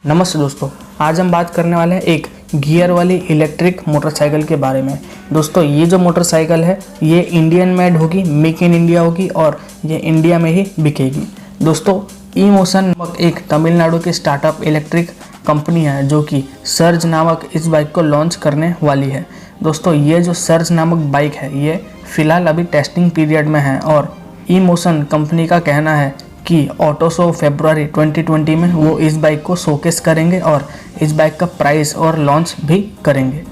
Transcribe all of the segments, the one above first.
नमस्ते दोस्तों, आज हम बात करने वाले हैं एक गियर वाली इलेक्ट्रिक मोटरसाइकिल के बारे में। दोस्तों ये जो मोटरसाइकिल है ये इंडियन मेड होगी, मेक इन इंडिया होगी और ये इंडिया में ही बिकेगी। दोस्तों ई-मोशन नामक एक तमिलनाडु की स्टार्टअप इलेक्ट्रिक कंपनी है जो कि सर्ज नामक इस बाइक को लॉन्च करने वाली है। दोस्तों ये जो सर्ज नामक बाइक है ये फ़िलहाल अभी टेस्टिंग पीरियड में है और ई-मोशन कंपनी का कहना है कि ऑटो शो फरवरी 2020 में वो इस बाइक को शोकेस करेंगे और इस बाइक का प्राइस और लॉन्च भी करेंगे।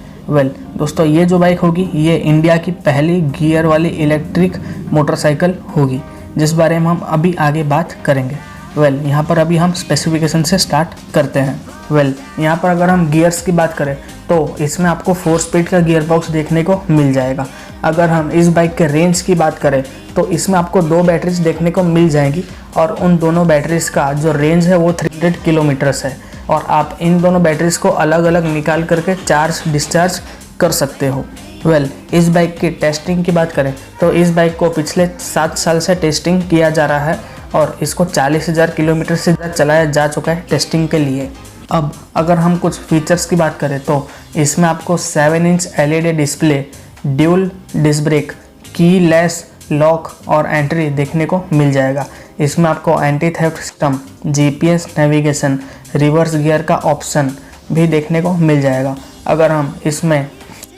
दोस्तों ये जो बाइक होगी ये इंडिया की पहली गियर वाली इलेक्ट्रिक मोटरसाइकिल होगी जिस बारे में हम अभी आगे बात करेंगे। यहाँ पर अभी हम स्पेसिफिकेशन से स्टार्ट करते हैं। यहाँ पर अगर हम गियर्स की बात करें तो इसमें आपको 4 स्पीड का गियर बॉक्स देखने को मिल जाएगा। अगर हम इस बाइक के रेंज की बात करें तो इसमें आपको 2 बैटरीज देखने को मिल जाएंगी और उन दोनों बैटरीज का जो रेंज है वो 300 किलोमीटर्स है और आप इन दोनों बैटरीज को अलग अलग निकाल करके चार्ज डिस्चार्ज कर सकते हो। इस बाइक की टेस्टिंग की बात करें तो इस बाइक को पिछले 7 साल से टेस्टिंग किया जा रहा है और इसको 40,000 किलोमीटर से ज़्यादा चलाया जा चुका है टेस्टिंग के लिए। अब अगर हम कुछ फीचर्स की बात करें तो इसमें आपको 7 inch LED display, dual disc brake, keyless lock और एंट्री देखने को मिल जाएगा। इसमें आपको anti theft system, GPS navigation, reverse gear का ऑप्शन भी देखने को मिल जाएगा। अगर हम इसमें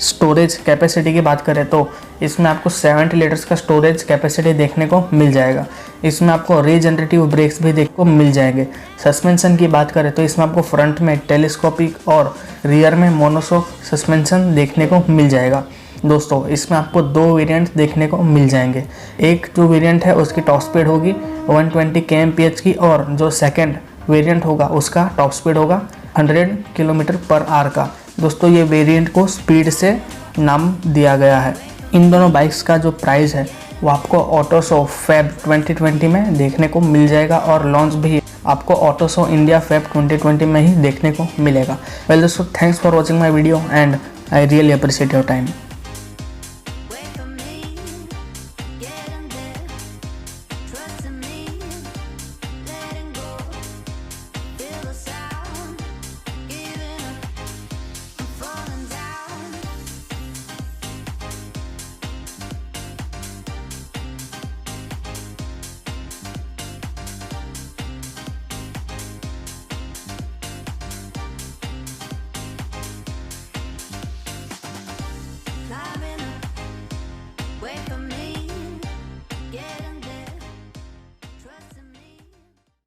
स्टोरेज कैपेसिटी की बात करें तो इसमें आपको 70 लीटर्स का स्टोरेज कैपेसिटी देखने को मिल जाएगा। इसमें आपको रीजनरेटिव ब्रेक्स भी देखने को मिल जाएंगे। सस्पेंशन की बात करें तो इसमें आपको फ्रंट में टेलीस्कोपिक और रियर में मोनोशॉक सस्पेंशन देखने को मिल जाएगा। दोस्तों इसमें आपको 2 वेरिएंट देखने को मिल जाएंगे। एक जो वेरिएंट है उसकी टॉप स्पीड होगी 120 kmph की और जो सेकंड वेरिएंट होगा उसका टॉप स्पीड होगा 100 km/h का। दोस्तों ये वेरिएंट को स्पीड से नाम दिया गया है। इन दोनों बाइक्स का जो प्राइस है वो आपको ऑटो शो फेब 2020 में देखने को मिल जाएगा और लॉन्च भी आपको ऑटो शो इंडिया फेब 2020 में ही देखने को मिलेगा। दोस्तों thanks for watching my video and I really appreciate your time.